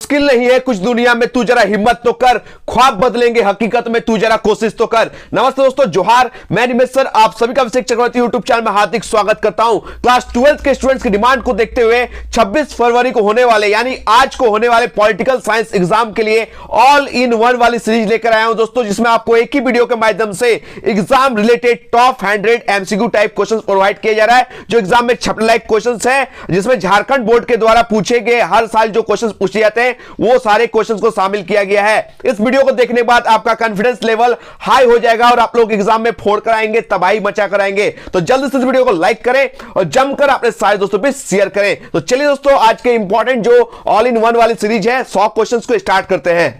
मुश्किल नहीं है कुछ दुनिया में, तू जरा हिम्मत तो कर, ख्वाब बदलेंगे हकीकत में, तू जरा कोशिश तो कर। नमस्ते दोस्तों, जोहार, मैं निमेश सर आप सभी का अभिषेक चक्रवर्ती यूट्यूब चैनल में हार्दिक स्वागत करता हूं। क्लास 12 के स्टूडेंट्स की डिमांड को देखते हुए 26 फरवरी को होने वाले यानी आज को होने वाले पॉलिटिकल साइंस एग्जाम के लिए ऑल इन वन वाली सीरीज लेकर आया हूं दोस्तों, जिसमें आपको एक ही वीडियो के माध्यम से exam related top 100 MCQ type questions provide किया जा रहा है, जो एग्जाम में छपने लायक क्वेश्चंस है, जिसमें झारखंड बोर्ड के द्वारा पूछे गए हर साल जो क्वेश्चंस पूछे जाते हैं वो सारे क्वेश्चंस को शामिल किया गया है। इस वीडियो को देखने के बाद आपका कॉन्फिडेंस लेवल हाई हो जाएगा और आप लोग एग्जाम में फोड़ कर आएंगे, तबाही मचा कर आएंगे। तो जल्दी से इस वीडियो को लाइक करें और जमकर अपने सारे दोस्तों पे शेयर करें। तो चलिए दोस्तों, आज के इंपॉर्टेंट जो ऑल इन वन वाली सीरीज है 100 क्वेश्चंस को स्टार्ट करते हैं।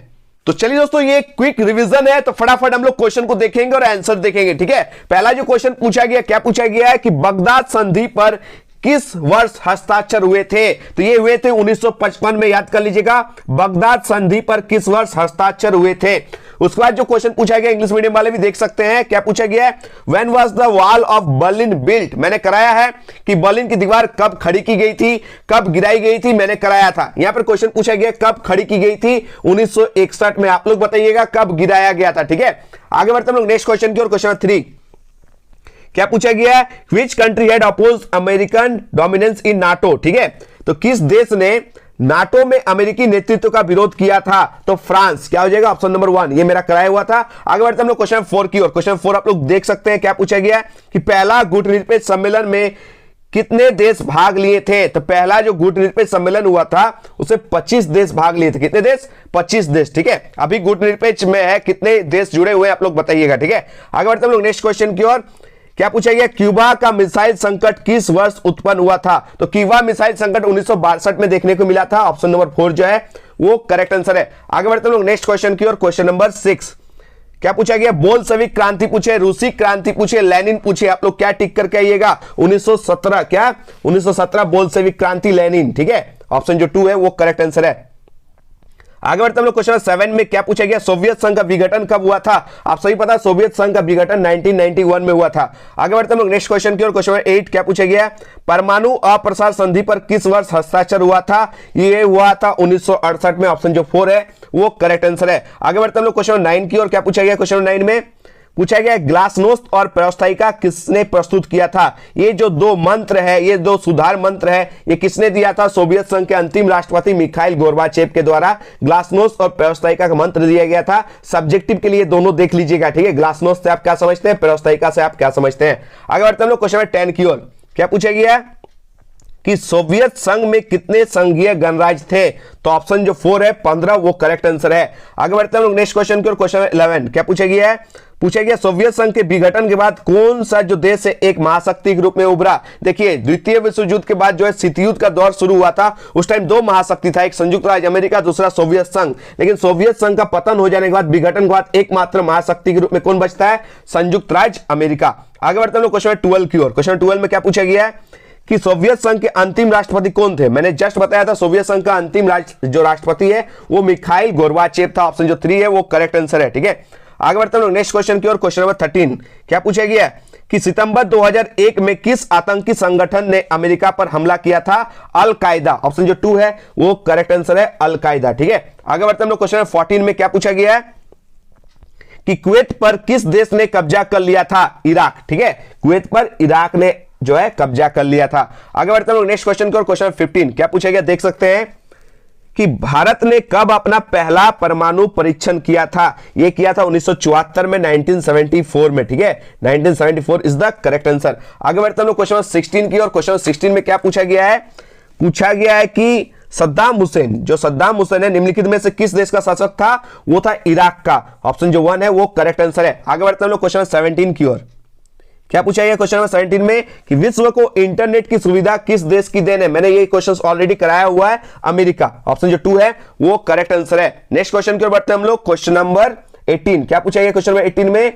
तो चलिए दोस्तों, ये क्विक रिवीजन है, तो फटाफट हम लोग क्वेश्चन को देखेंगे और आंसर देखेंगे। ठीक है, पहला जो क्वेश्चन पूछा गया, क्या पूछा गया है कि बगदाद संधि पर किस वर्ष हस्ताक्षर हुए थे? तो ये हुए थे 1955 में, याद कर लीजिएगा, बगदाद संधि पर किस वर्ष हस्ताक्षर हुए थे। उसके बाद जो क्वेश्चन पूछा गया, इंग्लिश मीडियम वाले भी देख सकते हैं, क्या पूछा गया है, when was the wall of Berlin built? मैंने कराया है कि बर्लिन की दीवार कब खड़ी की गई थी, कब गिराई गई थी, मैंने कराया था। यहां पर क्वेश्चन पूछा गया कब खड़ी की गई थी, 1961 में। आप लोग बताइएगा कब गिराया गया था। ठीक है, आगे बढ़ते हम लोग नेक्स्ट क्वेश्चन की ओर। क्वेश्चन 3 क्या पूछा गया है, which country had oppose American dominance in NATO? ठीक है, तो किस देश ने नाटो में अमेरिकी नेतृत्व का विरोध किया था? तो फ्रांस। क्या हो जाएगा ऑप्शन नंबर 1, ये मेरा कराया हुआ था। आगे बढ़ते हम लोग क्वेश्चन 4 की ओर। क्वेश्चन 4 आप लोग देख सकते हैं, क्या पूछा गया है कि पहला गुटनिरपेक्ष सम्मेलन में कितने देश भाग लिए थे? तो पहला जो गुटनिरपेक्ष सम्मेलन हुआ था उसे 25 देश भाग लिए थे। कितने देश? 25 देश। ठीक है, अभी गुटनिरपेक्ष में है, कितने देश जुड़े हुए हैं आप लोग बताइएगा। ठीक है, आगे बढ़ते हम लोग नेक्स्ट क्वेश्चन की ओर। क्या पूछा गया, क्यूबा का मिसाइल संकट किस वर्ष उत्पन्न हुआ था? तो क्यूबा मिसाइल संकट 1962 में देखने को मिला था। ऑप्शन नंबर 4 जो है वो करेक्ट आंसर है। आगे बढ़ते हैं लोग नेक्स्ट क्वेश्चन की ओर। क्वेश्चन नंबर 6 क्या पूछा गया, बोल्शेविक क्रांति पूछे, रूसी क्रांति पूछे, लेनिन पूछे, आप लोग क्या टिक करके आइएगा? 1917। क्या 1917 बोल्शेविक क्रांति, लेनिन। ठीक है, ऑप्शन जो 2 है वो करेक्ट आंसर है। आगे बढ़ते हम लोग क्वेश्चन 7 में, क्या पूछा गया, सोवियत संघ का विघटन कब हुआ था? आप सभी पता है सोवियत संघ का विघटन 1991 में हुआ था। आगे बढ़ते हम लोग नेक्स्ट क्वेश्चन की ओर। क्वेश्चन 8 क्या पूछा गया, परमाणु अप्रसार संधि पर किस वर्ष हस्ताक्षर हुआ था? ये हुआ था 1968 में। ऑप्शन जो 4 है वो करेक्ट आंसर है। आगे बढ़ते हम लोग क्वेश्चन 9 की ओर। क्या पूछा गया, क्वेश्चन 9 में पूछा गया ग्लासनोस्ट और पेरोस्ताइका किसने प्रस्तुत किया था? ये जो दो मंत्र है, ये दो सुधार मंत्र है, ये किसने दिया था? सोवियत संघ के अंतिम राष्ट्रपति मिखाइल गोर्बाचेव के द्वारा ग्लासनोस्ट और पेरोस्ताइका का मंत्र दिया गया था। सब्जेक्टिव के लिए दोनों देख लीजिएगा। ठीक है, ग्लासनोस्ट से आप क्या समझते हैं, पेरोस्ताइका से आप क्या समझते हैं। आगे बढ़ते हम लोग क्वेश्चन 10 की ओर। क्या पूछा गया कि सोवियत संघ में कितने संघीय गणराज्य थे? तो ऑप्शन जो 4 है 15 वो करेक्ट आंसर है। आगे बढ़ते हैं हम लोग नेक्स्ट क्वेश्चन की ओर। क्वेश्चन 11 क्या पूछा गया है, पूछा गया सोवियत संघ के विघटन के बाद कौन सा जो देश है एक महाशक्ति के रूप में उभरा? देखिए, द्वितीय विश्व युद्ध के बाद जो है शीत युद्ध का दौर शुरू हुआ था, उस टाइम 2 महाशक्ति था, एक संयुक्त राज्य अमेरिका, दूसरा सोवियत संघ। लेकिन सोवियत संघ का पतन हो जाने के बाद, विघटन के बाद एकमात्र महाशक्ति के रूप में कौन बचता है? संयुक्त राज्य अमेरिका। आगे बढ़ते हैं लोग क्वेश्चन 12 की ओर। क्वेश्चन 12 में क्या पूछा गया है कि सोवियत संघ के अंतिम राष्ट्रपति कौन थे? मैंने जस्ट बताया था सोवियत संघ का अंतिम जो राष्ट्रपति है वो मिखाइल गोर्बाचेव था। ऑप्शन जो 3 है वो करेक्ट आंसर है। ठीक है, आगे बढ़ते हैं लोग नेक्स्ट क्वेश्चन की ओर। क्वेश्चन नंबर 13 क्या पूछा गया कि सितंबर 2001 में किस आतंकी संगठन ने अमेरिका पर हमला किया था? अल कायदा। ऑप्शन जो 2 है वो करेक्ट आंसर है, अल कायदा। ठीक है, आगे बढ़ते हैं लोग क्वेश्चन 14 में क्या पूछा गया है कि कुवैत पर किस देश ने कब्जा कर लिया था? इराक। ठीक है, कुवैत पर इराक ने जो है कब्जा कर लिया था। आगे बढ़ते हैं लोग नेक्स्ट क्वेश्चन की ओर। क्वेश्चन 15 क्या पूछा गया, देख सकते हैं कि भारत ने कब अपना पहला परमाणु परीक्षण किया था? यह किया था 1974 में, 1974 में। ठीक है, 1974 इज द करेक्ट आंसर। आगे बढ़ते हम लोग क्वेश्चन 16 की और। क्वेश्चन 16 में क्या पूछा गया है, पूछा गया है कि सद्दाम हुसैन, जो सद्दाम हुसैन है, निम्नलिखित में से किस देश का शासक था? वो था इराक का। ऑप्शन जो 1 है वो करेक्ट आंसर है। आगे बढ़ते हम लोग क्वेश्चन 17 की ओर। क्या पूछा गया क्वेश्चन नंबर 17 में कि विश्व को इंटरनेट की सुविधा किस देश की देन है? मैंने ये क्वेश्चन ऑलरेडी कराया हुआ है, अमेरिका। ऑप्शन जो 2 है वो करेक्ट आंसर है। नेक्स्ट क्वेश्चन की ओर बढ़ते हैं हम लोग। क्वेश्चन नंबर 18 क्या पूछा गया, क्वेश्चन नंबर 18 में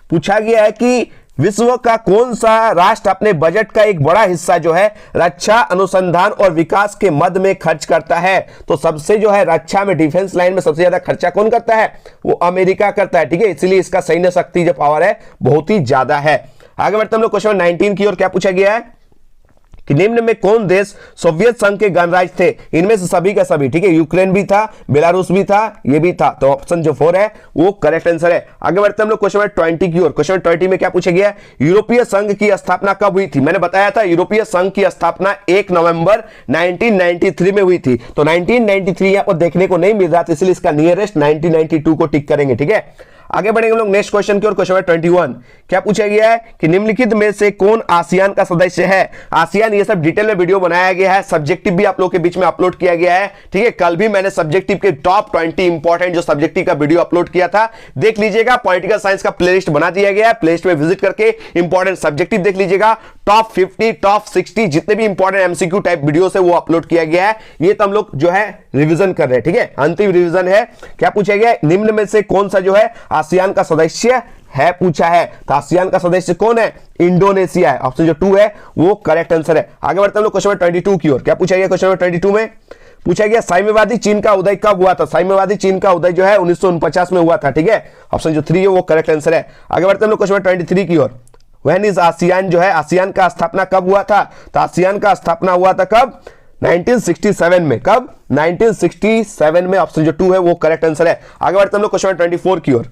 पूछा गया है कि विश्व का कौन सा राष्ट्र अपने बजट का एक बड़ा हिस्सा जो है रक्षा अनुसंधान और विकास के मद में खर्च करता है? तो सबसे जो है रक्षा में, डिफेंस लाइन में सबसे ज्यादा खर्चा कौन करता है? वो अमेरिका करता है। ठीक है, इसलिए इसका सैन्य शक्ति जो पावर है बहुत ही ज्यादा है। आगे बढ़ते हम लोग क्वेश्चन 19 की ओर। क्या पूछा गया है कि निम्न में कौन देश सोवियत संघ के गणराज्य थे? इनमें से सभी का सभी, ठीक है, यूक्रेन भी था, बेलारूस भी था, ये भी था, तो ऑप्शन जो 4 है वो करेक्ट आंसर है। आगे बढ़ते हम लोग क्वेश्चन नंबर 20 की ओर। क्वेश्चन नंबर 20 में क्या पूछा गया? यूरोपीय संघ की स्थापना कब हुई थी? मैंने बताया था यूरोपीय संघ की स्थापना 1 नवंबर 1993 में हुई थी, तो 1993 यहां पर देखने को नहीं मिल रहा था, इसलिए इसका नियरेस्ट 1992 को टिक करेंगे, ठीक है। आगे बढ़ेंगे लोग नेक्स्ट क्वेश्चन की ओर। क्वेश्चन नंबर 21 क्या पूछा गया है कि निम्नलिखित में से कौन आसियान का सदस्य है? आसियान ये सब डिटेल में वीडियो बनाया गया है, सब्जेक्टिव भी आप लोग के बीच में अपलोड किया गया है, ठीक है। कल भी मैंने सब्जेक्टिव के टॉप 20 इंपॉर्टेंट जो सब्जेक्टिव का वीडियो अपलोड किया था, देख लीजिएगा। पॉलिटिकल साइंस का प्लेलिस्ट बना दिया गया है, प्लेलिस्ट में विजिट करके इंपॉर्टेंट सब्जेक्टिव देख लीजिएगा। टॉप 50, टॉप 60 जितने भी इंपॉर्टेंट एमसीक्यू टाइप वीडियो है वो अपलोड किया गया है। ये तो हम लोग जो है रिवीजन कर रहे हैं, ठीक है, अंतिम रिवीजन है। क्या पूछा गया? निम्न में से कौन सा जो है आसियान का सदस्य है पूछा है, तो आसियान का सदस्य कौन है? इंडोनेशिया है, ऑप्शन जो 2 है वो करेक्ट आंसर है। आगे बढ़ते हैं लोग क्वेश्चन नंबर 22 की ओर। क्या पूछा गया? क्वेश्चन नंबर 22 में पूछा गया साम्यवादी चीन का उदय कब हुआ था? साम्यवादी चीन का उदय जो है 1949 में हुआ था, ठीक है, ऑप्शन जो 3 है वो करेक्ट आंसर है। आगे बढ़ते हैं लोग क्वेश्चन नंबर 23 की ओर। व्हेन इज आसियान जो है, आसियान का स्थापना कब हुआ था? तो आसियान का स्थापना हुआ था कब? 1967 में। कब? 1967 में, ऑप्शन जो 2 है वो करेक्ट आंसर है। आगे बढ़ते हैं हम लोग क्वेश्चन 24 की ओर।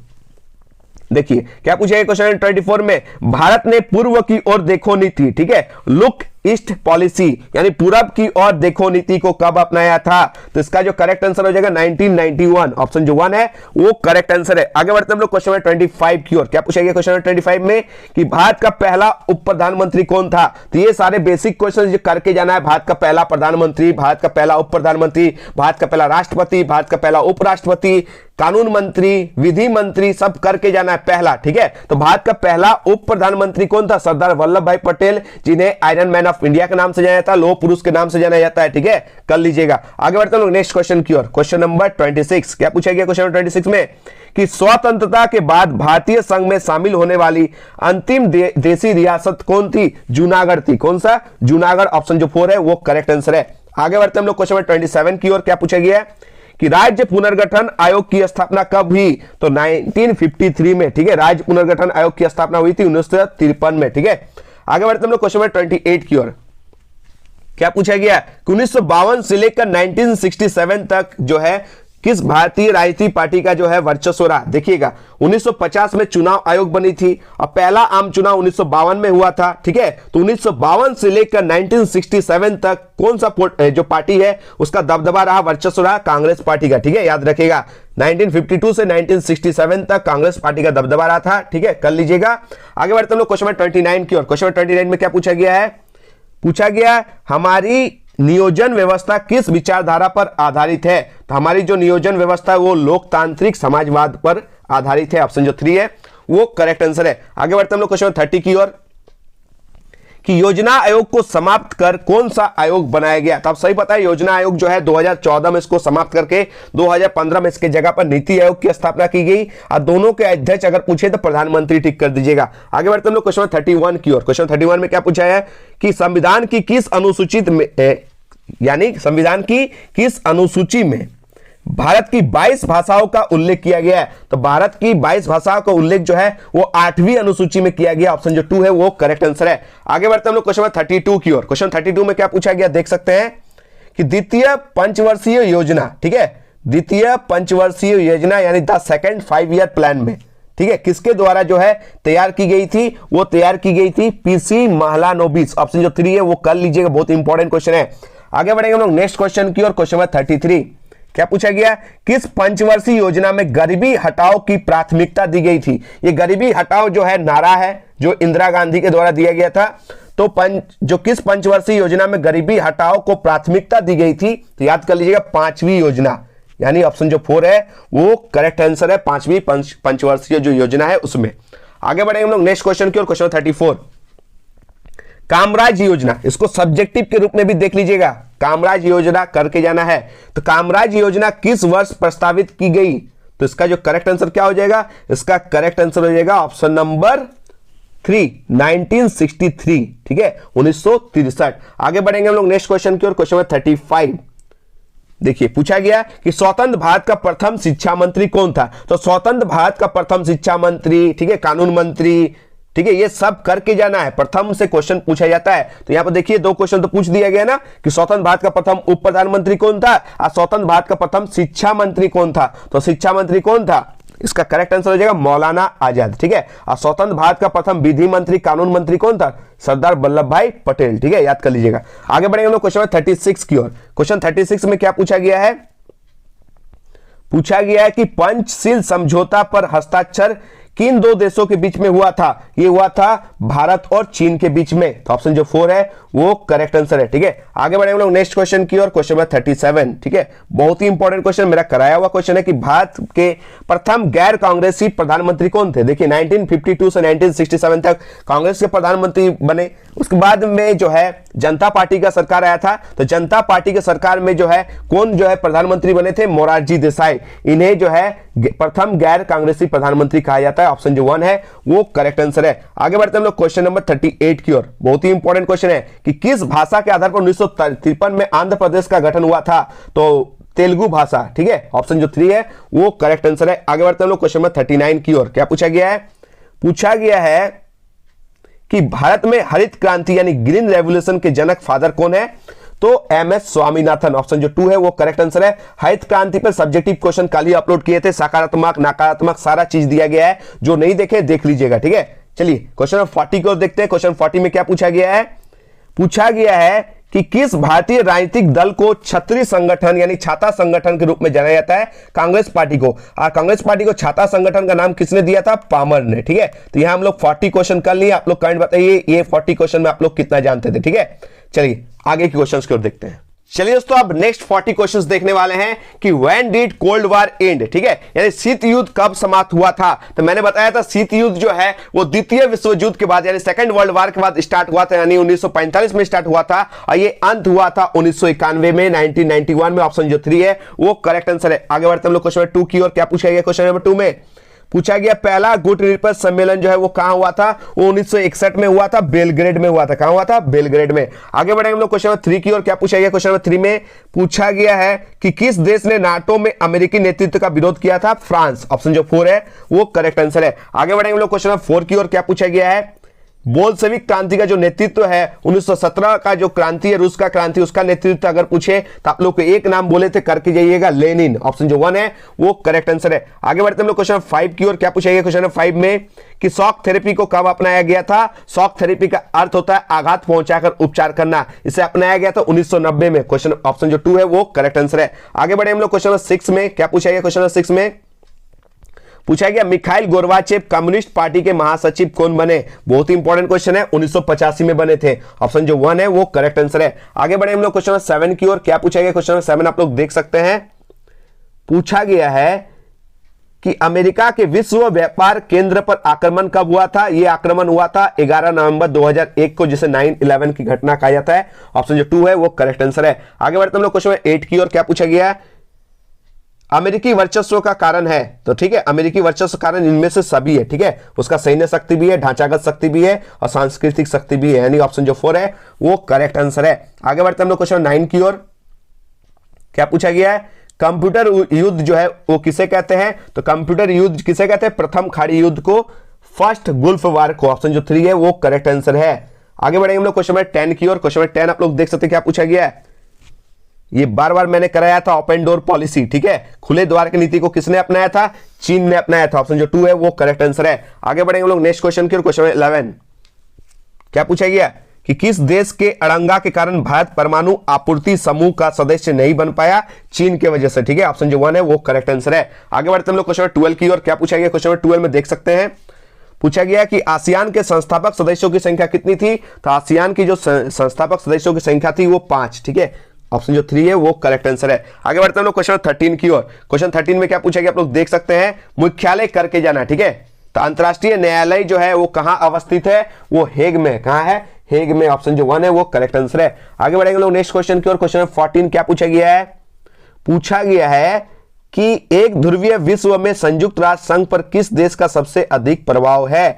देखिए क्या पूछा है क्वेश्चन 24 में? भारत ने पूर्व की ओर देखो नीति, ठीक है, लुक ईस्ट पॉलिसी यानी पूरब की ओर देखो नीति को कब अपनाया था? तो इसका जो करेक्ट आंसर हो जाएगा 1991, ऑप्शन जो 1 है वो करेक्ट आंसर है। आगे बढ़ते हम लोग क्वेश्चन नंबर 25 की ओर। क्या पूछा गया क्वेश्चन नंबर 25 में कि भारत का पहला उप प्रधानमंत्री कौन था? तो ये सारे बेसिक क्वेश्चन जो करके जाना है, भारत का पहला प्रधानमंत्री, भारत का पहला उप प्रधानमंत्री, भारत का पहला राष्ट्रपति, भारत का पहला उपराष्ट्रपति, कानून मंत्री, विधि मंत्री, सब करके जाना है पहला, ठीक है। तो भारत का पहला उप प्रधानमंत्री कौन था? सरदार वल्लभ भाई पटेल, जिन्हें आयरन मैन ऑफ इंडिया के नाम से जाना जाता है, लौह पुरुष के नाम से जाना जाता है, ठीक है, कर लीजिएगा। आगे बढ़ते हैं नेक्स्ट क्वेश्चन की ओर। क्वेश्चन नंबर 26 क्या पूछा गया क्वेश्चन नंबर 26 में कि स्वतंत्रता के बाद भारतीय संघ में शामिल होने वाली अंतिम देशी रियासत कौन थी? जूनागढ़ थी। कौन सा? जूनागढ़, ऑप्शन जो 4 है वो करेक्ट आंसर है। आगे बढ़ते हम लोग क्वेश्चन नंबर 27 की ओर। क्या पूछा गया है कि राज्य पुनर्गठन आयोग की स्थापना कब हुई? तो 1953 में, ठीक है, राज्य पुनर्गठन आयोग की स्थापना हुई थी 1953 में, ठीक है। आगे बढ़ते हम लोग क्वेश्चन नंबर 28 की ओर। क्या पूछा गया? 1952 से लेकर 1967 तक जो है किस भारतीय राजनीतिक पार्टी का जो है वर्चस्व रहा? देखिएगा 1950 में चुनाव आयोग बनी थी और पहला आम चुनाव 1952 में हुआ था, ठीक है। तो 1952 से लेकर 1967 तक कौन सा जो पार्टी है उसका दबदबा रहा, वर्चस्व रहा? कांग्रेस पार्टी का, ठीक है, याद रखिएगा। 1952 से 1967 तक कांग्रेस पार्टी का दबदबा रहा था, ठीक है, कर लीजिएगा। आगे बढ़ते हम लोग क्वेश्चन नंबर 29 की ओर। क्वेश्चन नंबर 29 में क्या पूछा गया है? पूछा गया हमारी नियोजन व्यवस्था किस विचारधारा पर आधारित है? तो हमारी जो नियोजन व्यवस्था है वो लोकतांत्रिक समाजवाद पर आधारित है, ऑप्शन जो 3 है वो करेक्ट आंसर है। आगे बढ़ते हम लोग क्वेश्चन 30 की ओर कि योजना आयोग को समाप्त कर कौन सा आयोग बनाया गया? तो आप सही पता है योजना आयोग जो है 2014 में इसको समाप्त करके 2015 में इसके जगह पर नीति आयोग की स्थापना की गई और दोनों के अध्यक्ष अगर पूछे तो प्रधानमंत्री टिक कर दीजिएगा। आगे बढ़ते हम लोग क्वेश्चन 31 की ओर। क्वेश्चन 31 में क्या पूछा है कि संविधान की किस अनुसूचित में यानी संविधान की किस अनुसूची में भारत की 22 भाषाओं का उल्लेख किया गया है? तो भारत की 22 भाषाओं का उल्लेख जो है वो 8वीं अनुसूची में किया गया, ऑप्शन जो 2 है वो करेक्ट आंसर है। आगे बढ़ते हम लोग क्वेश्चन 32 की ओर। क्वेश्चन 32 में क्या पूछा गया देख सकते हैं कि द्वितीय पंचवर्षीय योजना, ठीक है, द्वितीय पंचवर्षीय योजना यानी द सेकंड 5 ईयर प्लान में, ठीक है, किसके द्वारा जो है तैयार की गई थी? वो तैयार की गई थी पीसी महालानोबिस, ऑप्शन जो 3 है वो कर लीजिएगा, बहुत इंपॉर्टेंट क्वेश्चन है। आगे बढ़ेंगे हम लोग नेक्स्ट क्वेश्चन की ओर। क्वेश्चन नंबर 33 क्या पूछा गया? किस पंचवर्षीय योजना में गरीबी हटाओ की प्राथमिकता दी गई थी? ये गरीबी हटाओ जो है नारा है जो इंदिरा गांधी के द्वारा दिया गया था। तो जो किस पंचवर्षीय योजना में गरीबी हटाओ को प्राथमिकता दी गई थी? तो याद कर लीजिएगा 5वीं योजना, यानी ऑप्शन जो 4 है वो करेक्ट आंसर है, 5वीं पंचवर्षीय जो योजना है उसमें। आगे बढ़ेंगे हम लोग नेक्स्ट क्वेश्चन की ओर। क्वेश्चन 34 कामराज योजना, इसको सब्जेक्टिव के रूप में भी देख लीजिएगा, कामराज योजना करके जाना है। तो कामराज योजना किस वर्ष प्रस्तावित की गई? तो इसका जो करेक्ट आंसर क्या हो जाएगा? इसका करेक्ट आंसर हो जाएगा ऑप्शन नंबर 3 1963, ठीक है, 1963। आगे बढ़ेंगे हम लोग नेक्स्ट क्वेश्चन की ओर। क्वेश्चन नंबर 35 देखिए पूछा गया कि स्वतंत्र भारत का प्रथम शिक्षा मंत्री कौन था? तो स्वतंत्र भारत का प्रथम शिक्षा मंत्री, ठीक है, कानून मंत्री, ठीक है, ये सब करके जाना है, प्रथम से क्वेश्चन पूछा जाता है। तो यहां पर देखिए 2 क्वेश्चन तो पूछ दिया गया ना कि स्वतंत्र भारत का प्रथम उप प्रधानमंत्री कौन था और स्वतंत्र भारत का प्रथम शिक्षा मंत्री कौन था। तो शिक्षा मंत्री कौन था, इसका करेक्ट आंसर हो जाएगा मौलाना आजाद। ठीक है, और स्वतंत्र भारत का प्रथम विधि मंत्री कानून मंत्री कौन था, सरदार वल्लभ भाई पटेल। ठीक है, याद कर लीजिएगा। आगे बढ़ेंगे हम लोग क्वेश्चन 36 की ओर। क्वेश्चन 36 में क्या पूछा गया है, पूछा गया है कि पंचशील समझौता पर हस्ताक्षर किन 2 देशों के बीच में हुआ था। ये हुआ था भारत और चीन के बीच में। तो ऑप्शन जो 4 है वो करेक्ट आंसर है। ठीक है, आगे बढ़ेंगे हम लोग नेक्स्ट क्वेश्चन की ओर। Question number 37। ठीक है, बहुत ही इंपॉर्टेंट क्वेश्चन, मेरा कराया हुआ क्वेश्चन है कि भारत के प्रथम गैर कांग्रेसी प्रधानमंत्री कौन थे। देखिए 1952 से 1967 तक कांग्रेस के प्रधानमंत्री बने, उसके बाद में जो है जनता पार्टी का सरकार आया था। तो जनता पार्टी के सरकार में जो है कौन जो है प्रधानमंत्री बने थे, मोरारजी देसाई। इन्हें जो है प्रथम गैर कांग्रेसी प्रधानमंत्री कहा जाता है। ऑप्शन जो 1 है वो करेक्ट आंसर है। आगे बढ़ते हैं हम लोग क्वेश्चन नंबर 38 की ओर। बहुत ही इंपॉर्टेंट क्वेश्चन है कि किस भाषा के आधार पर 1953 में आंध्र प्रदेश का गठन हुआ था। तो तेलुगु भाषा। ठीक है, ऑप्शन जो 3 है वो करेक्ट आंसर है। आगे बढ़ते हैं हम लोग क्वेश्चन नंबर 39 की ओर। क्या पूछा गया है, पूछा गया है कि भारत में हरित क्रांति यानी ग्रीन रेवोल्यूशन के जनक फादर कौन है। तो MS स्वामीनाथन। ऑप्शन जो 2 है वो करेक्ट आंसर है। हरित क्रांति पर सब्जेक्टिव क्वेश्चन कल ही अपलोड किए थे, सकारात्मक नकारात्मक सारा चीज दिया गया है, जो नहीं देखे देख लीजिएगा। ठीक है, चलिए क्वेश्चन 40 को देखते हैं। क्वेश्चन 40 में क्या पूछा गया है, पूछा गया है कि किस भारतीय राजनीतिक दल को छतरी संगठन यानी छाता संगठन के रूप में जाना जाता है। कांग्रेस पार्टी को। और कांग्रेस पार्टी को छाता संगठन का नाम किसने दिया था, पामर ने। ठीक है, तो यहां हम लोग 40 क्वेश्चन कर लिए। आप लोग कमेंट बताइए ये 40 क्वेश्चन में आप लोग कितना जानते थे। ठीक है, चलिए आगे के क्वेश्चंस की ओर देखते हैं। चलिए दोस्तों, अब नेक्स्ट 40 क्वेश्चंस देखने वाले हैं कि when did cold war and. ठीक है, यानी शीत युद्ध कब समाप्त हुआ था। तो मैंने बताया था शीत युद्ध जो है वो द्वितीय विश्व युद्ध के बाद यानी सेकंड वर्ल्ड वॉर के बाद स्टार्ट हुआ था, यानी 1945 में स्टार्ट हुआ था और ये अंत हुआ था 1991 में, 1991 में। ऑप्शन जो 3 है वो करेक्ट आंसर है। आगे बढ़ते हम लोग क्वेश्चन नंबर 2 की ओर। क्या पूछा गया क्वेश्चन नंबर 2 में, पूछा गया पहला गुटनिरपेक्ष सम्मेलन जो है वो कहां हुआ था। वो 1961 में हुआ था, बेलग्रेड में हुआ था। कहां हुआ था, बेलग्रेड में। आगे बढ़ेंगे हम लोग क्वेश्चन नंबर 3 की ओर। क्या पूछा गया क्वेश्चन नंबर 3 में, पूछा गया है कि किस देश ने नाटो में अमेरिकी नेतृत्व का विरोध किया था। फ्रांस। ऑप्शन जो 4 है वो करेक्ट आंसर है। आगे बढ़ेंगे हम लोग क्वेश्चन नंबर 4 की ओर। क्या पूछा गया है, बोल्शेविक क्रांति का जो नेतृत्व है 1917 का जो क्रांति है, रूस का क्रांति, उसका नेतृत्व अगर पूछे तो आप लोग को एक नाम बोले थे, करके जाइएगा, लेनिन। ऑप्शन जो 1 है वो करेक्ट आंसर है। आगे बढ़ते हम लोग क्वेश्चन 5 की ओर। क्या पूछा गया क्वेश्चन 5 में कि शॉक थेरेपी को कब अपनाया गया था। शॉक थेरेपी का अर्थ होता है आघात पहुंचाकर उपचार करना। इसे अपनाया गया था 1990 में। क्वेश्चन ऑप्शन जो 2 है वो करेक्ट आंसर है। आगे बढ़े हम लोग क्वेश्चन 6 में। क्या पूछा गया क्वेश्चन 6 में, पूछा गया मिखाइल गोर्बाचेव कम्युनिस्ट पार्टी के महासचिव कौन बने। बहुत ही इंपॉर्टेंट क्वेश्चन है, 1985 में बने थे। ऑप्शन जो 1 है वो करेक्ट आंसर है। आगे बढ़े हम लोग क्वेश्चन 7 की ओर। क्या पूछा गया क्वेश्चन 7 आप लोग देख सकते हैं। पूछा गया है कि अमेरिका के विश्व व्यापार केंद्र पर आक्रमण कब हुआ था। यह आक्रमण हुआ था 11 नवंबर 2001 को, जिसे 9/11 की घटना कहा जाता है। ऑप्शन जो 2 है वो करेक्ट आंसर है। आगे बढ़ते हम लोग क्वेश्चन 8 की ओर। क्या पूछा गया, अमेरिकी वर्चस्व का कारण है। तो ठीक है, अमेरिकी वर्चस्व कारण इनमें से सभी है। ठीक है, उसका सैन्य शक्ति भी है, ढांचागत शक्ति भी है और सांस्कृतिक शक्ति भी है, यानी ऑप्शन जो 4 है वो करेक्ट आंसर है। आगे बढ़ते हम लोग क्वेश्चन 9 की ओर। क्या पूछा गया है, कंप्यूटर युद्ध जो है वो किसे कहते हैं। तो कंप्यूटर युद्ध किसे कहते हैं, प्रथम खाड़ी युद्ध को, फर्स्ट गुल्फ वार को। ऑप्शन जो 3 है वो करेक्ट आंसर है। आगे बढ़ेंगे हम लोग क्वेश्चन नंबर 10 की ओर। क्वेश्चन नंबर 10 आप लोग देख सकते हैं। क्या पूछा गया है, ये बार बार मैंने कराया था, ओपन डोर पॉलिसी। ठीक है, खुले द्वार की नीति को किसने अपनाया था, चीन ने अपनाया था। ऑप्शन जो 2 है वो करेक्ट आंसर है। आगे बढ़ेंगे हम लोग नेक्स्ट क्वेश्चन की ओर। क्वेश्चन 11 क्या पूछा गया कि किस देश के अड़ंगा के कारण भारत परमाणु आपूर्ति समूह का सदस्य नहीं बन पाया, चीन की वजह से। ठीक है, ऑप्शन जो 1 है वो करेक्ट आंसर है। आगे बढ़ते हम लोग क्वेश्चन 12 की ओर। क्या पूछा गया क्वेश्चन 12 में देख सकते हैं। पूछा गया कि आसियान के संस्थापक सदस्यों की संख्या कितनी थी। तो आसियान की जो संस्थापक सदस्यों की संख्या थी वो 5। ठीक है, ऑप्शन जो 3 है वो करेक्ट आंसर है। आगे बढ़ते हैं लोग क्वेश्चन 13 की ओर। क्वेश्चन 13 में क्या पूछा गया आप लोग देख सकते हैं, मुख्यालय करके जाना। ठीक है, तो अंतरराष्ट्रीय न्यायालय जो है वो कहां अवस्थित है, वो हेग में। कहां है, हेग में। ऑप्शन जो 1 है वो करेक्ट आंसर है। आगे बढ़ेंगे लोग नेक्स्ट क्वेश्चन की ओर। क्वेश्चन 14 क्या पूछा गया है, पूछा गया है कि एक ध्रुवीय विश्व में संयुक्त राष्ट्र संघ पर किस देश का सबसे अधिक प्रभाव है।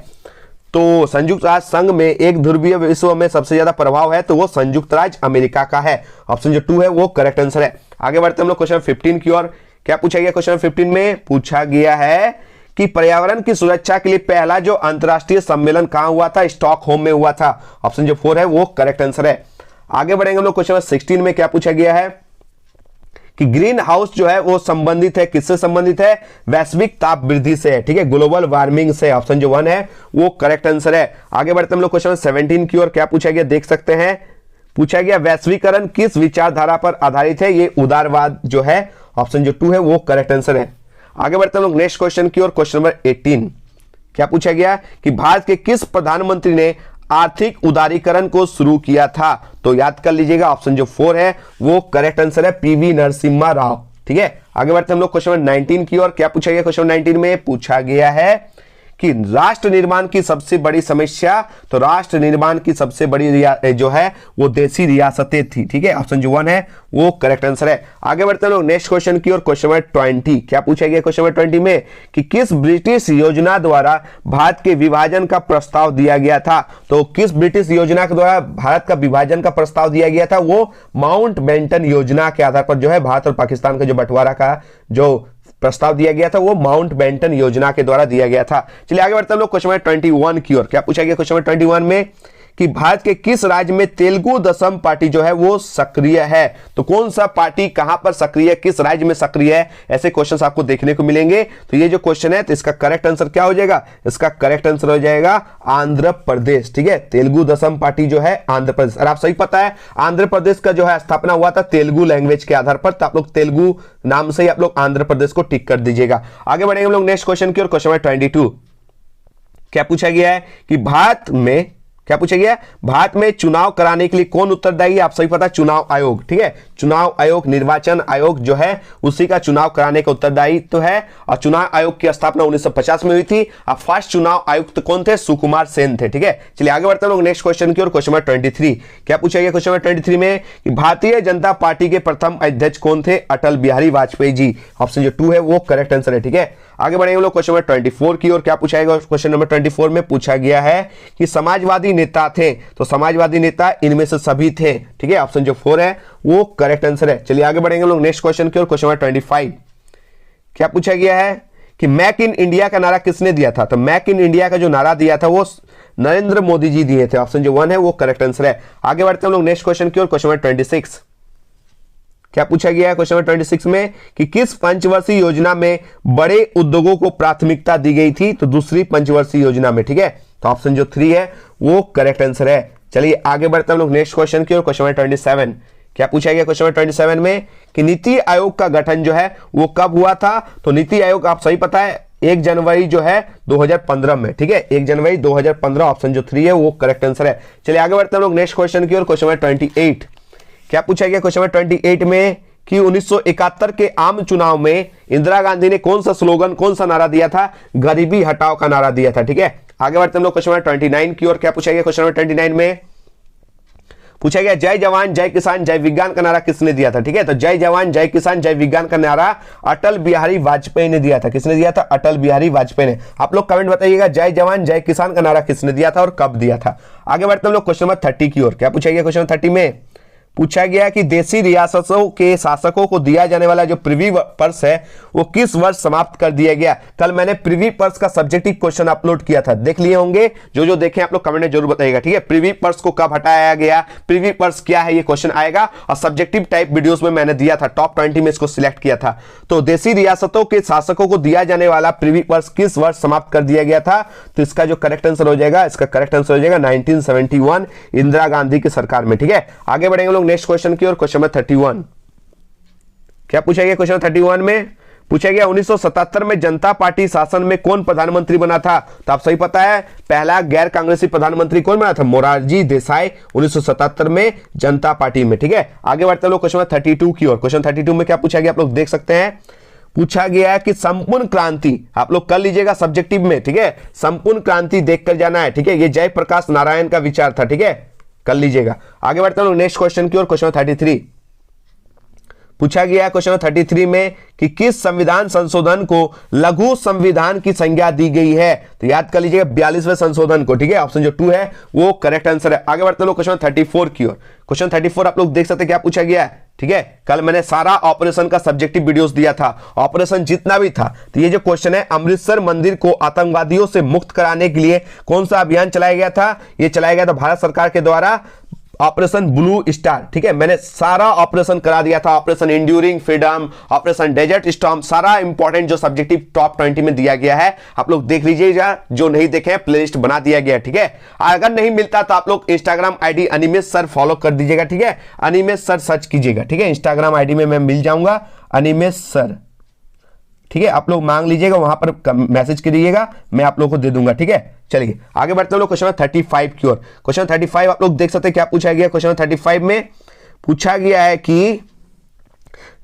तो संयुक्त राष्ट्र संघ में एक ध्रुवीय विश्व में सबसे ज्यादा प्रभाव है तो वो संयुक्त राज्य अमेरिका का है। ऑप्शन जो 2 है वो करेक्ट आंसर है। आगे बढ़ते हम लोग क्वेश्चन 15 की ओर। क्या पूछा गया क्वेश्चन 15 में, पूछा गया है कि पर्यावरण की सुरक्षा के लिए पहला जो अंतरराष्ट्रीय सम्मेलन कहां हुआ था? स्टॉकहोम में हुआ था। ऑप्शन जो 4 है वो करेक्ट आंसर है। आगे बढ़ेंगे हम लोग क्वेश्चन नंबर 16 में। क्या पूछा गया है कि ग्रीन हाउस जो है वो संबंधित है, किससे संबंधित है? वैश्विक ताप वृद्धि से है, ठीक है, ग्लोबल वार्मिंग से। ऑप्शन जो 1 है वो करेक्ट आंसर है। आगे बढ़ते हम लोग क्वेश्चन नंबर 17 की ओर। क्या पूछा गया देख सकते हैं। पूछा गया वैश्वीकरण किस विचारधारा पर आधारित है? ये उदारवाद जो है। ऑप्शन जो 2 है वो करेक्ट आंसर है। आगे बढ़ते हम लोग नेक्स्ट क्वेश्चन की ओर। क्वेश्चन नंबर 18 क्या पूछा गया कि भारत के किस प्रधानमंत्री ने आर्थिक उदारीकरण को शुरू किया था? तो याद कर लीजिएगा, ऑप्शन जो 4 है वो करेक्ट आंसर है, पीवी नरसिम्हा राव, ठीक है। आगे बढ़ते हम लोग क्वेश्चन नंबर 19 की ओर। क्या पूछा गया क्वेश्चन नंबर 19 में? पूछा गया है कि राष्ट्र निर्माण की सबसे बड़ी समस्या, तो राष्ट्र निर्माण की सबसे बड़ी जो है वो देशी रियासतें थी, ठीक है। ऑप्शन जो 1 है वो करेक्ट आंसर है। आगे बढ़ते हैं लोग नेक्स्ट क्वेश्चन की ओर। क्वेश्चन नंबर 20 क्या पूछा गया क्वेश्चन नंबर 20 में कि किस ब्रिटिश योजना द्वारा भारत के विभाजन का प्रस्ताव दिया गया था? तो किस ब्रिटिश योजना के द्वारा भारत का विभाजन का प्रस्ताव दिया गया था? वो माउंटबेटन योजना के आधार पर जो है भारत और पाकिस्तान का जो बंटवारा का जो प्रस्ताव दिया गया था वो माउंटबेटन योजना के द्वारा दिया गया था। चलिए आगे बढ़ते हैं लोग क्वेश्चन नंबर 21 की ओर। क्या पूछा गया क्वेश्चन नंबर 21 में कि भारत के किस राज्य में तेलुगु देशम पार्टी जो है वो सक्रिय है? तो कौन सा पार्टी कहां पर सक्रिय है, किस राज्य में सक्रिय है? ऐसे क्वेश्चंस आपको देखने को मिलेंगे। तो ये जो क्वेश्चन है तो इसका करेक्ट आंसर क्या हो जाएगा? इसका करेक्ट आंसर हो जाएगा आंध्र प्रदेश, ठीक है। तेलुगु देशम पार्टी जो है आंध्र प्रदेश। और आप सही पता है आंध्र प्रदेश का जो है स्थापना हुआ था तेलुगु लैंग्वेज के आधार पर, तो आप लोग तेलुगु नाम से ही आप लोग आंध्र प्रदेश को टिक कर दीजिएगा। आगे बढ़ेंगे हम लोग नेक्स्ट क्वेश्चन की ओर। क्वेश्चन नंबर 22 क्या पूछा गया है कि भारत में क्या पूछा गया? भारत में चुनाव कराने के लिए कौन उत्तरदायी है? आप सही पता, चुनाव आयोग, ठीक है। चुनाव आयोग, निर्वाचन आयोग जो है उसी का चुनाव कराने का उत्तरदायित्व तो है। और चुनाव आयोग की स्थापना 1950 में हुई थी। और फर्स्ट चुनाव आयुक्त कौन थे? सुकुमार सेन थे, ठीक है। चलिए आगे बढ़ते हैं लोग नेक्स्ट क्वेश्चन की ओर। क्वेश्चन नंबर 23 क्या पूछा गया क्वेश्चन नंबर 23 में कि भारतीय जनता पार्टी के प्रथम अध्यक्ष कौन थे? अटल बिहारी वाजपेयी जी। ऑप्शन जो 2 है वो करेक्ट आंसर है, ठीक है। आगे बढ़ेंगे लोग क्वेश्चन नंबर 24 की ओर। क्या पूछा गया क्वेश्चन नंबर 24 में? पूछा गया है कि समाजवादी नेता थे, तो समाजवादी नेता इनमें से सभी थे, ठीक है। ऑप्शन जो 4 है वो करेक्ट आंसर है। चलिए आगे बढ़ेंगे लोग नेक्स्ट क्वेश्चन की ओर। क्वेश्चन नंबर 25 क्या पूछा गया है कि मेक इन इंडिया का नारा किसने दिया था? तो मेक इन इंडिया का जो नारा दिया था वो नरेंद्र मोदी जी दिए थे। ऑप्शन जो 1 है वो करेक्ट आंसर है। आगे बढ़ते हैं लोग नेक्स्ट क्वेश्चन की ओर। क्वेश्चन नंबर 26 क्या पूछा गया है क्वेश्चन नंबर 26 में कि किस पंचवर्षीय योजना में बड़े उद्योगों को प्राथमिकता दी गई थी? तो दूसरी पंचवर्षीय योजना में, ठीक है। तो ऑप्शन जो 3 है वो करेक्ट आंसर है। चलिए आगे बढ़ते हैं लोग नेक्स्ट क्वेश्चन की ओर। क्वेश्चन नंबर 27 क्या पूछा गया क्वेश्चन नंबर 27 में कि नीति आयोग का गठन जो है वो कब हुआ था? तो नीति आयोग आप सही पता है 1 जनवरी जो है 2015 में, ठीक है। 1 जनवरी 2015। ऑप्शन जो 3 है वो करेक्ट आंसर है। चलिए आगे बढ़ते हैं लोग नेक्स्ट क्वेश्चन की ओर। क्वेश्चन नंबर 28 क्या पूछा गया क्वेश्चन नंबर 28 में कि 1971 के आम चुनाव में इंदिरा गांधी ने कौन सा स्लोगन, कौन सा नारा दिया था? गरीबी हटाओ का नारा दिया था, ठीक है। आगे बढ़ते हम लोग क्वेश्चन नंबर 29 की ओर। क्या पूछा गया क्वेश्चन नंबर 29 में? पूछा गया जय जवान जय किसान जय विज्ञान का नारा किसने दिया था? ठीक है, तो जय जवान जय किसान जय विज्ञान का नारा अटल बिहारी वाजपेयी ने दिया था। किसने दिया था? अटल बिहारी वाजपेयी ने। आप लोग कमेंट बताइएगा जय जवान जय किसान का नारा किसने दिया था और कब दिया था। आगे बढ़ते हम लोग क्वेश्चन नंबर 30 की ओर। क्या पूछा गया क्वेश्चन नंबर 30 में? पूछा गया कि देशी रियासतों के शासकों को दिया जाने वाला जो प्रिवी पर्स है वो किस वर्ष समाप्त कर दिया गया। कल मैंने प्रिवी पर्स का सब्जेक्टिव क्वेश्चन अपलोड किया था, देख लिए होंगे। जो देखें आप लोग कमेंट में जरूर बताइएगा, ठीक है। प्रिवी पर्स को कब हटाया गया, प्रिवी पर्स क्या है, ये क्वेश्चन आएगा। और सब्जेक्टिव टाइप वीडियोस में मैंने दिया था, टॉप 20 में इसको सिलेक्ट किया था। तो देशी रियासतों के शासकों को दिया जाने वाला प्रिवी पर्स किस वर्ष समाप्त कर दिया गया था? तो इसका जो करेक्ट आंसर हो जाएगा, इसका करेक्ट आंसर हो जाएगा 1971 इंदिरा गांधी की सरकार में, ठीक है। आगे बढ़ेंगे लोग नेक्स्ट क्वेश्चन की ओर। क्वेश्चन नंबर 31 क्या पूछा गया क्वेश्चन 31 में? पूछा गया 1977 में जनता पार्टी शासन में कौन प्रधानमंत्री बना था? तो आप सही पता है पहला गैर कांग्रेसी प्रधानमंत्री कौन बना था? मोरारजी देसाई 1977 में जनता पार्टी में, ठीक है। आगे बढ़ते लोग क्वेश्चन 32 की ओर। क्वेश्चन 32 में क्या पूछा गया आप लोग देख सकते हैं। पूछा गया कि संपूर्ण क्रांति, आप लोग कर लीजिएगा सब्जेक्टिव में, ठीक है। संपूर्ण क्रांति देखकर जाना है, ठीक है। ये जयप्रकाश नारायण का विचार था, ठीक है, कर लीजिएगा। आगे बढ़ते हैं लोग नेक्स्ट क्वेश्चन की ओर। क्वेश्चन 33 पूछा गया है क्वेश्चन 33 में कि किस संविधान संशोधन को लघु संविधान की संज्ञा दी गई है? तो याद कर लीजिएगा 42वें संशोधन को, ठीक है। ऑप्शन जो 2 है वो करेक्ट आंसर है। आगे बढ़ते लोग क्वेश्चन 34 की ओर। क्वेश्चन 34 आप लोग देख सकते हैं क्या पूछा गया है, ठीक है। कल मैंने सारा ऑपरेशन का सब्जेक्टिव वीडियोस दिया था, ऑपरेशन जितना भी था। तो ये जो क्वेश्चन है, अमृतसर मंदिर को आतंकवादियों से मुक्त कराने के लिए कौन सा अभियान चलाया गया था? ये चलाया गया था भारत सरकार के द्वारा ऑपरेशन ब्लू स्टार, ठीक है। मैंने सारा ऑपरेशन करा दिया था, operation enduring freedom, operation desert storm, सारा इंपॉर्टेंट जो सब्जेक्टिव टॉप 20 में दिया गया है, आप लोग देख लीजिएगा। जो नहीं देखे हैं प्लेलिस्ट बना दिया गया, ठीक है। अगर नहीं मिलता तो आप लोग Instagram ID Animesh sir follow कर दीजिएगा, ठीक है। अनिमेश सर सर्च कीजिएगा, ठीक है। इंस्टाग्राम आईडी में मैं मिल जाऊंगा अनिमेश सर, ठीक है। आप लोग मांग लीजिएगा, वहां पर मैसेज करिएगा, मैं आप लोग को दे दूंगा, ठीक है। चलिए आगे बढ़ते हैं लोग क्वेश्चन 35 की ओर। क्वेश्चन 35 आप लोग देख सकते हैं क्या पूछा गया। क्वेश्चन 35 में पूछा गया है कि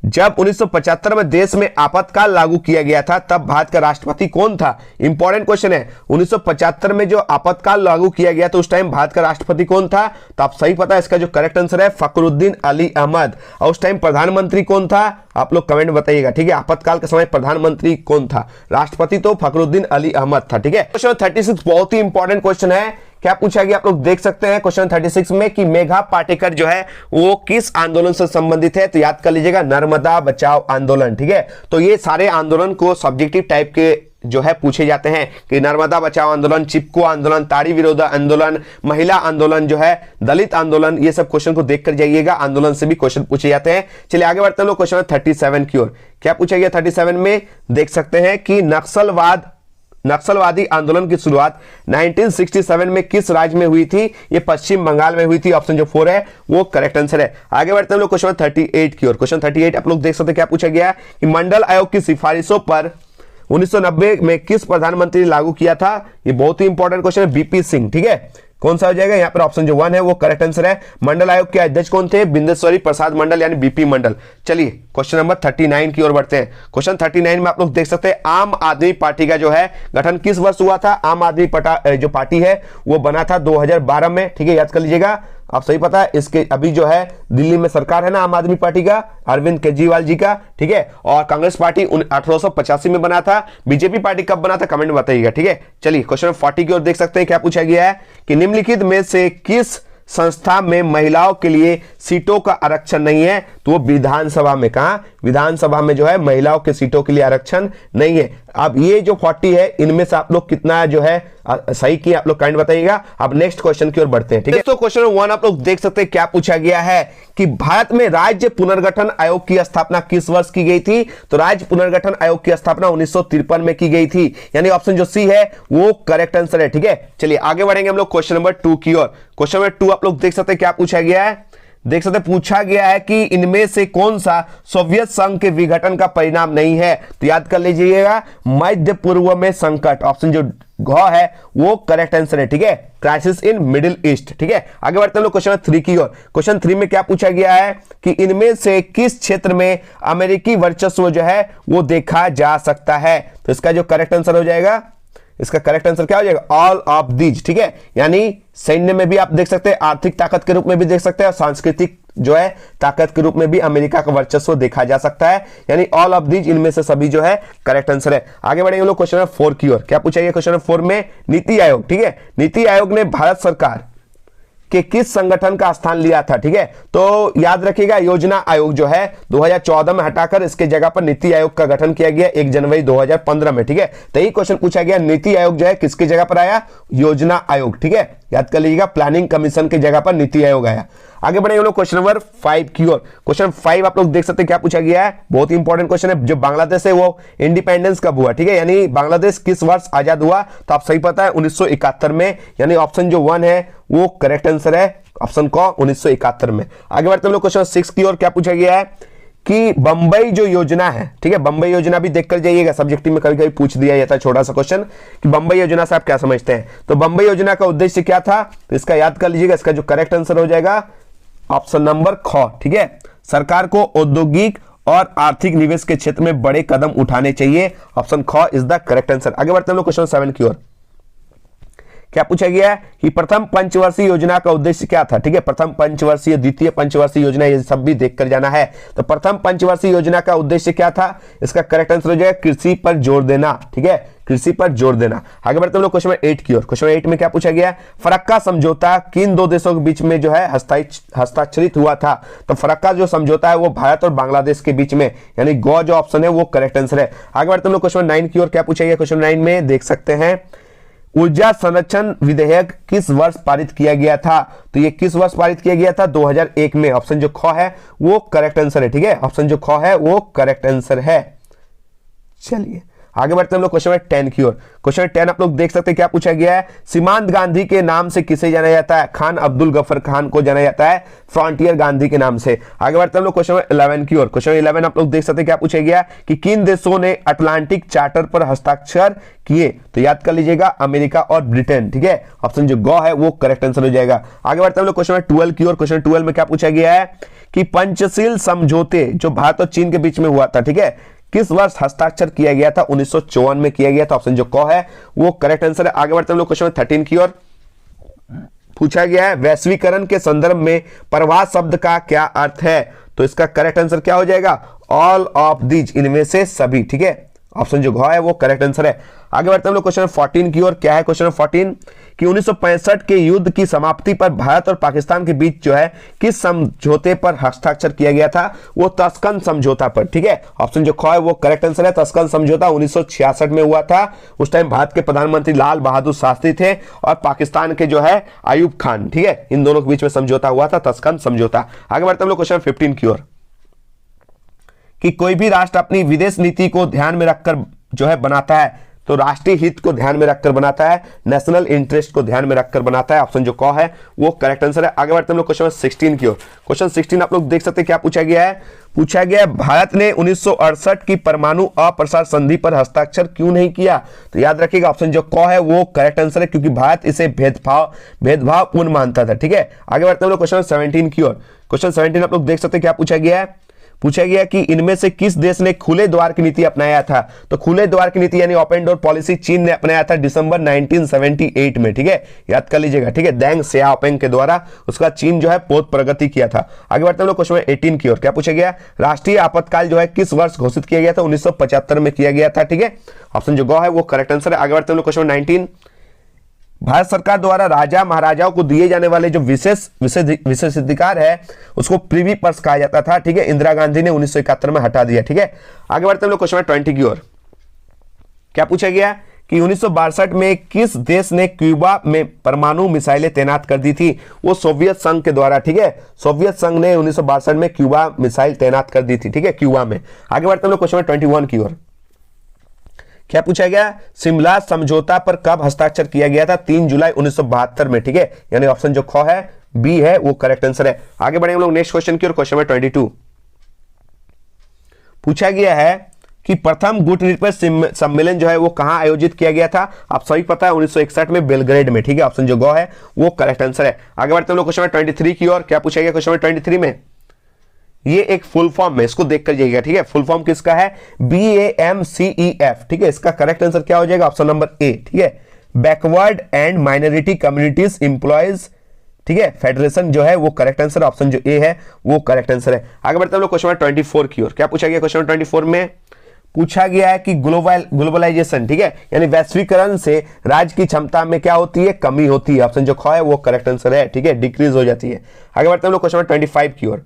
जब 1975 में देश में आपातकाल लागू किया गया था तब भारत का राष्ट्रपति कौन था? इंपॉर्टेंट क्वेश्चन है। 1975 में जो आपातकाल लागू किया गया तो उस टाइम भारत का राष्ट्रपति कौन था? तो आप सही पता है, इसका जो करेक्ट आंसर है फखरुद्दीन अली अहमद। और उस टाइम प्रधानमंत्री कौन था? आप लोग कमेंट बताइएगा, ठीक है। आपातकाल के समय प्रधानमंत्री कौन था? राष्ट्रपति तो फखरुद्दीन अली अहमद था, ठीक है। क्वेश्चन 36 बहुत ही इंपॉर्टेंट क्वेश्चन है। क्या पूछा गया आप लोग देख सकते हैं क्वेश्चन 36 में कि मेघा पाटेकर जो है वो किस आंदोलन से संबंधित है? तो याद कर लीजिएगा नर्मदा बचाओ आंदोलन, ठीक है। तो ये सारे आंदोलन को सब्जेक्टिव टाइप के जो है पूछे जाते हैं कि नर्मदा बचाओ आंदोलन, चिपको आंदोलन, ताड़ी विरोध आंदोलन, महिला आंदोलन जो है, दलित आंदोलन, ये सब क्वेश्चन को देखकर जाइएगा। आंदोलन से भी क्वेश्चन पूछे जाते हैं। चलिए आगे बढ़ते हैं लोग क्वेश्चन 37 की ओर। क्या पूछा गया 37 में? देख सकते हैं कि नक्सलवादी आंदोलन की शुरुआत 1967 में किस राज्य में हुई थी? ये पश्चिम बंगाल में हुई थी। ऑप्शन जो 4 है वो करेक्ट आंसर है। आगे बढ़ते हैं लोग क्वेश्चन 38 की ओर। क्वेश्चन 38 आप लोग देख सकते हैं क्या पूछा गया कि मंडल आयोग की सिफारिशों पर 1990 में किस प्रधानमंत्री ने लागू किया था? ये बहुत ही इंपॉर्टेंट क्वेश्चन है, बीपी सिंह, ठीक है। कौन सा हो जाएगा? यहाँ पर ऑप्शन जो 1 है वो करेक्ट आंसर है। मंडल आयोग के अध्यक्ष कौन थे? बिंदेश्वरी प्रसाद मंडल यानी बीपी मंडल। चलिए क्वेश्चन नंबर 39 की ओर बढ़ते हैं। क्वेश्चन 39 में आप लोग देख सकते हैं आम आदमी पार्टी का जो है गठन किस वर्ष हुआ था? आम आदमी जो पार्टी है वो बना था 2012 में, ठीक है। याद कर लीजिएगा, आप सही पता है। इसके अभी जो है दिल्ली में सरकार है ना आम आदमी पार्टी का, अरविंद केजरीवाल जी का, ठीक है। और कांग्रेस पार्टी 1885 में बना था। बीजेपी पार्टी कब बना था कमेंट बताइएगा, ठीक है। चलिए क्वेश्चन 40 की ओर देख सकते हैं क्या पूछा गया है कि निम्नलिखित में से किस संस्था में महिलाओं के लिए सीटों का आरक्षण नहीं है? तो वो विधानसभा में। कहा? विधानसभा में जो है महिलाओं के सीटों के लिए आरक्षण नहीं है। अब ये जो 40 है इनमें से आप लोग कितना जो है सही किया आप लोग कमेंट बताइएगा। अब नेक्स्ट क्वेश्चन की ओर बढ़ते हैं, ठीक है। तो क्वेश्चन 1 आप लोग देख सकते हैं क्या पूछा गया है कि भारत में राज्य पुनर्गठन आयोग की स्थापना किस वर्ष की गई थी? तो राज्य पुनर्गठन आयोग की स्थापना 1953 में की गई थी, यानी ऑप्शन जो सी है वो करेक्ट आंसर है, ठीक है। चलिए आगे बढ़ेंगे हम लोग क्वेश्चन नंबर 2 की ओर। क्वेश्चन नंबर 2 आप लोग देख सकते हैं क्या पूछा गया है। देख सकते पूछा गया है कि इनमें से कौन सा सोवियत संघ के विघटन का परिणाम नहीं है? तो याद कर लीजिएगा मध्य पूर्व में संकट, ऑप्शन जो घ है वो करेक्ट आंसर है, ठीक है। क्राइसिस इन मिडिल ईस्ट, ठीक है। आगे बढ़ते हैं लोग क्वेश्चन 3 की ओर। क्वेश्चन 3 में क्या पूछा गया है कि इनमें से किस क्षेत्र में अमेरिकी वर्चस्व जो है वो देखा जा सकता है? तो इसका जो करेक्ट आंसर हो जाएगा, इसका करेक्ट आंसर क्या हो जाएगा? ऑल ऑफ दीज, ठीक है। यानी सैन्य में भी आप देख सकते हैं, आर्थिक ताकत के रूप में भी देख सकते हैं, और सांस्कृतिक जो है ताकत के रूप में भी अमेरिका का वर्चस्व देखा जा सकता है, यानी ऑल ऑफ दीज, इनमें से सभी जो है करेक्ट आंसर है। आगे बढ़ेंगे लोग क्वेश्चन नंबर 4 की ओर। क्या पूछा गया क्वेश्चन नंबर 4 में? नीति आयोग, ठीक है। नीति आयोग ने भारत सरकार कि किस संगठन का स्थान लिया था, ठीक है। तो याद रखिएगा योजना आयोग जो है 2014 में हटाकर इसके जगह पर नीति आयोग का गठन किया गया 1 जनवरी 2015 में, ठीक है। तो यही क्वेश्चन पूछा गया, नीति आयोग जो है किसकी जगह पर आया? योजना आयोग, ठीक है। याद कर लीजिएगा प्लानिंग कमीशन की जगह पर नीति आयोग आया। आगे बढ़ेंगे लोग क्वेश्चन नंबर 5 की ओर। क्वेश्चन 5 आप लोग देख सकते हैं क्या पूछा गया है, बहुत ही इंपॉर्टेंट क्वेश्चन है। जो बांग्लादेश है वो इंडिपेंडेंस कब हुआ, ठीक है, यानी बांग्लादेश किस वर्ष आजाद हुआ? तो आप सही पता है 1971 में, यानी ऑप्शन जो 1 है वो करेक्ट आंसर है, ऑप्शन क 1971 में। आगे बढ़ते हैं लोग क्वेश्चन 6 की ओर। क्या पूछा गया है कि बंबई जो योजना है, ठीक है, बंबई योजना भी देखकर जाइएगा, सब्जेक्टिव में कभी कभी पूछ दिया जाता है छोटा सा क्वेश्चन कि बंबई योजना से आप क्या समझते हैं। तो बंबई योजना का उद्देश्य क्या था? तो इसका याद कर लीजिएगा, इसका जो करेक्ट आंसर हो जाएगा ऑप्शन नंबर ख, ठीक है। सरकार को औद्योगिक और आर्थिक निवेश के क्षेत्र में बड़े कदम उठाने चाहिए, ऑप्शन ख इज द करेक्ट आंसर। आगे बढ़ते हैं लोग क्वेश्चन 7 की ओर। क्या पूछा गया है कि प्रथम पंचवर्षीय योजना का उद्देश्य क्या था। ठीक है, प्रथम पंचवर्षीय, द्वितीय पंचवर्षीय योजना, ये सब भी देख कर जाना है। तो प्रथम पंचवर्षीय योजना का उद्देश्य क्या था, इसका करेक्ट आंसर हो जाएगा कृषि पर जोर देना। ठीक है, कृषि पर जोर देना। आगे बढ़ते हम लोग क्वेश्चन नंबर 8 की ओर। क्वेश्चन नंबर 8 में क्या पूछा गया है, फरक्का समझौता किन दो देशों के बीच में जो है हस्ताक्षरित हुआ था। तो फरक्का जो समझौता है वो भारत और बांग्लादेश के बीच में, यानी गौ जो ऑप्शन है वो करेक्ट आंसर है। आगे बढ़ते हम लोग क्वेश्चन नंबर 9 की ओर। क्या पूछा गया क्वेश्चन 9 में, देख सकते हैं, ऊर्जा संरक्षण विधेयक किस वर्ष पारित किया गया था। तो ये किस वर्ष पारित किया गया था, 2001 में। ऑप्शन जो ख है वो करेक्ट आंसर है। ठीक है, ऑप्शन जो ख है वो करेक्ट आंसर है। चलिए आगे बढ़ते हैं हम लोग क्वेश्चन नंबर 10 की ओर। क्वेश्चन नंबर 10 आप लोग देख सकते हैं क्या पूछा गया है, सीमांत गांधी के नाम से किसे जाना जाता है। खान अब्दुल गफर खान को जाना जाता है फ्रंटियर गांधी के नाम से। आगे बढ़ते हैं हम लोग क्वेश्चन नंबर 11 की ओर। क्वेश्चन नंबर 11 आप लोग देख सकते हैं क्या पूछा गया कि किन देशों ने अटलांटिक चार्टर पर हस्ताक्षर किए। तो याद कर लीजिएगा, अमेरिका और ब्रिटेन। ठीक है, ऑप्शन जो ग है वो करेक्ट आंसर हो जाएगा। आगे बढ़ते हैं हम लोग क्वेश्चन नंबर 12 की ओर। क्वेश्चन 12 में क्या पूछा गया है कि पंचशील समझौते जो भारत और चीन के बीच में हुआ था, ठीक है, किस वर्ष हस्ताक्षर किया गया था। 1954 में किया गया था। ऑप्शन जो क है वो करेक्ट आंसर है। आगे बढ़ते हैं हम लोग क्वेश्चन 13 की ओर। पूछा गया है वैश्वीकरण के संदर्भ में प्रवाह शब्द का क्या अर्थ है। तो इसका करेक्ट आंसर क्या हो जाएगा, ऑल ऑफ दीज, इनमें से सभी। ठीक है, ऑप्शन जो घ है वो करेक्ट आंसर है। आगे बढ़ते हैं हम लोग क्वेश्चन 14 की ओर। क्या है क्वेश्चन 14 कि 1965 के युद्ध की समाप्ति पर भारत और पाकिस्तान के बीच जो है किस समझौते पर हस्ताक्षर किया गया था। वो तस्कन समझौता पर। ठीक है, ऑप्शन जो ख है वो करेक्ट आंसर है। तस्कन समझौता 1966 में हुआ था। उस टाइम भारत के प्रधानमंत्री लाल बहादुर शास्त्री थे और पाकिस्तान के जो है अयूब खान। ठीक है, इन दोनों के बीच में समझौता हुआ था, तस्कन समझौता। आगे बढ़ते हैं हम लोग क्वेश्चन 15 की ओर कि कोई भी राष्ट्र अपनी विदेश नीति को ध्यान में रखकर जो है बनाता है। तो राष्ट्रीय हित को ध्यान में रखकर बनाता है, नेशनल इंटरेस्ट को ध्यान में रखकर बनाता है। ऑप्शन जो क है वो करेक्ट आंसर है। आगे बढ़ते हैं हम लोग क्वेश्चन 16 की ओर। क्वेश्चन 16 आप लोग देख सकते हैं क्या पूछा गया है। पूछा गया है भारत ने 1968 की परमाणु अप्रसार संधि पर हस्ताक्षर क्यों नहीं किया। तो याद रखिएगा, ऑप्शन जो क है वो करेक्ट आंसर है, क्योंकि भारत इसे भेदभावपूर्ण मानता था। ठीक है, आगे बढ़ते हैं हम लोग क्वेश्चन 17 की ओर। क्वेश्चन 17 आप लोग देख सकते हैं क्या पूछा गया है। पूछा गया कि इनमें से किस देश ने खुले द्वार की नीति अपनाया था। तो खुले द्वार की नीति यानी ओपन डोर पॉलिसी चीन ने अपनाया था दिसंबर 1978 में। ठीक है, याद कर लीजिएगा। ठीक है, देंग सियाओपिंग के द्वारा उसका चीन जो है बहुत प्रगति किया था। आगे बढ़ते हैं लोग क्वेश्चन 18 की ओर। क्या पूछा गया, राष्ट्रीय आपातकाल जो है किस वर्ष घोषित किया गया था। 1975 में किया गया था। ठीक है, ऑप्शन जो ग है वो करेक्ट आंसर है। आगे बढ़ते हैं लोग क्वेश्चन 19, भारत सरकार द्वारा राजा महाराजाओं को दिए जाने वाले जो विशेषाधिकार है उसको प्रिवी पर्स कहा जाता था। ठीक है, इंदिरा गांधी ने 1971 में हटा दिया। ठीक है, आगे बढ़ते हैं लोग क्वेश्चन 20 की ओर। क्या पूछा गया कि 1962 में किस देश ने क्यूबा में परमाणु मिसाइलें तैनात कर दी थी। वो सोवियत संघ के द्वारा। ठीक है, सोवियत संघ ने 1962 में क्यूबा मिसाइल तैनात कर दी थी। ठीक है, क्यूबा में। आगे बढ़ते हैं लोग क्वेश्चन 21 की ओर। क्या पूछा गया, शिमला समझौता पर कब हस्ताक्षर किया गया था। 3 जुलाई 1972 में। ठीक है, यानी ऑप्शन जो ख है बी है वो करेक्ट आंसर है। आगे बढ़ेंगे हम लोग नेक्स्ट क्वेश्चन की ओर। क्वेश्चन नंबर 22 पूछा गया है कि प्रथम गुटनिरपेक्ष सम्मेलन जो है वो कहां आयोजित किया गया था। आप सभी पता है 1961 में बेलग्रेड में। ठीक है, ऑप्शन जो ग है वो करेक्ट आंसर है। आगे बढ़ते हैं हम लोग क्वेश्चन नंबर 23 की ओर। क्या पूछा गया क्वेश्चन नंबर 23 में, ये एक फुल फॉर्म है, इसको देख कर जाइएगा। ठीक है, फुल फॉर्म किसका है, BAMCEF। ठीक है, इसका करेक्ट आंसर क्या हो जाएगा, ऑप्शन नंबर ए। ठीक है, backward and minority communities employees. ठीक है, फेडरेशन जो है वो करेक्ट आंसर, ऑप्शन जो ए है वो करेक्ट आंसर है। आगे बढ़ते हैं हम लोग क्वेश्चन नंबर 24 की ओर। क्या पूछा गया क्वेश्चन नंबर 24 में, पूछा गया है कि ग्लोबलाइजेशन, ठीक है, यानी वैश्वीकरण से राज्य की क्षमता में क्या होती है, कमी होती है। ऑप्शन जो ख है वो करेक्ट आंसर है। ठीक है, डिक्रीज हो जाती है। आगे बढ़ते हैं हम लोग क्वेश्चन नंबर 25 की ओर।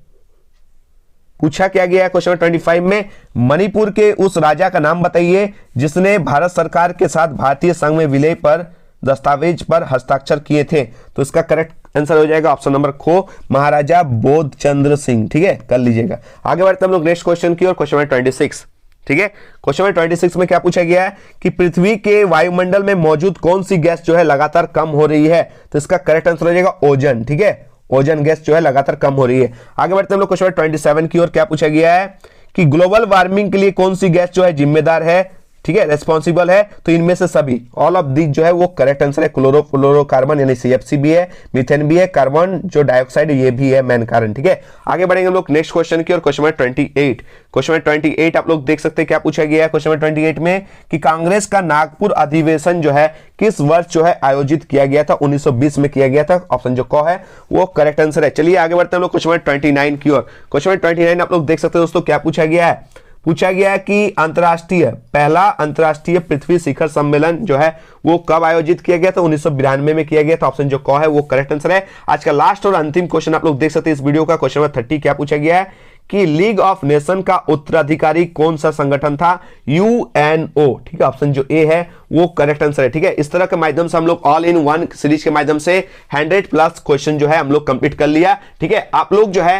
पूछा क्या गया है क्वेश्चन नंबर 25 में, मणिपुर के उस राजा का नाम बताइए जिसने भारत सरकार के साथ भारतीय संघ में विलय पर दस्तावेज पर हस्ताक्षर किए थे। तो इसका करेक्ट आंसर हो जाएगा ऑप्शन नंबर खो, महाराजा बोधचंद्र सिंह। ठीक है, कर लीजिएगा। आगे बढ़ते हम लोग नेक्स्ट क्वेश्चन की ओर। Question number 26। ठीक है, क्वेश्चन नंबर 26 में क्या पूछा गया है कि पृथ्वी के वायुमंडल में मौजूद कौन सी गैस जो है लगातार कम हो रही है। तो इसका करेक्ट आंसर हो जाएगा ओजोन। ठीक है, ओजोन गैस जो है लगातार कम हो रही है। आगे बढ़ते हम लोग क्वेश्चन 27 की ओर। क्या पूछा गया है कि ग्लोबल वार्मिंग के लिए कौन सी गैस जो है जिम्मेदार है। ठीक है, रेस्पॉन्सिबल है, तो इनमें से सभी ऑल ऑफ दीज जो है वो करेक्ट आंसर है। क्लोरोफ्लोरोकार्बन यानी CFC भी है, मीथेन भी है, कार्बन जो डाइऑक्साइड ये भी है मेन कारण। ठीक है, आगे बढ़ेंगे हम लोग नेक्स्ट क्वेश्चन की और क्वेश्चन नंबर 28। क्वेश्चन नंबर 28 आप लोग देख सकते हैं क्या पूछा गया है क्वेश्चन नंबर 28 में कि कांग्रेस का नागपुर अधिवेशन जो है किस वर्ष जो है आयोजित किया गया था? 1920 में किया गया था। ऑप्शन जो क है वो करेक्ट आंसर है। चलिए आगे बढ़ते हैं हम लोग क्वेश्चन नंबर 29 की ओर। क्वेश्चन नंबर 29 आप लोग देख सकते हैं दोस्तों क्या पूछा गया है। पूछा गया है कि पहला अंतरराष्ट्रीय पृथ्वी शिखर सम्मेलन जो है वो कब आयोजित किया गया था? 1992 में किया गया था। ऑप्शन जो क है वो करेक्ट आंसर है। आज का लास्ट और अंतिम क्वेश्चन आप लोग देख सकते हैं इस वीडियो का। क्वेश्चन नंबर 30 क्या पूछा गया है कि लीग ऑफ नेशन का उत्तराधिकारी कौन सा संगठन था? UNO। ठीक है, ऑप्शन जो ए है वो करेक्ट आंसर है। ठीक है, इस तरह के माध्यम से हम लोग ऑल इन वन सीरीज के माध्यम से 100+ क्वेश्चन जो है हम लोग कंप्लीट कर लिया। ठीक है, आप लोग जो है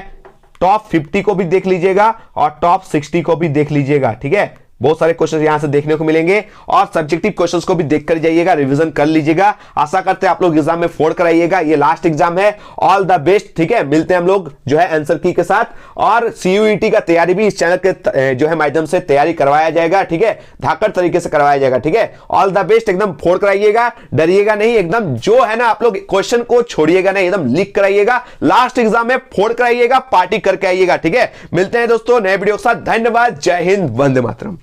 टॉप 50 को भी देख लीजिएगा और टॉप 60 को भी देख लीजिएगा। ठीक है, बहुत सारे क्वेश्चन यहां से देखने को मिलेंगे और सब्जेक्टिव क्वेश्चंस को भी देख कर जाइएगा, रिवीजन कर लीजिएगा। आशा करते हैं आप लोग एग्जाम में 4 कराइएगा। ये लास्ट एग्जाम है, ऑल द बेस्ट। ठीक है, मिलते हैं हम लोग जो है आंसर की के साथ और CUET का तैयारी भी इस चैनल के जो है माध्यम से तैयारी करवाया जाएगा। ठीक है, धाकड़ तरीके से करवाया जाएगा। ठीक है, ऑल द बेस्ट। एकदम 4 कराइएगा, डरिएगा नहीं, एकदम जो है ना आप लोग क्वेश्चन को छोड़िएगा नहीं, एकदम लिख कराइएगा। लास्ट एग्जाम में 4 कराइएगा, पार्टी करके आइएगा। ठीक है, मिलते हैं दोस्तों नए वीडियो के साथ। धन्यवाद, जय हिंद, वंदे मातरम।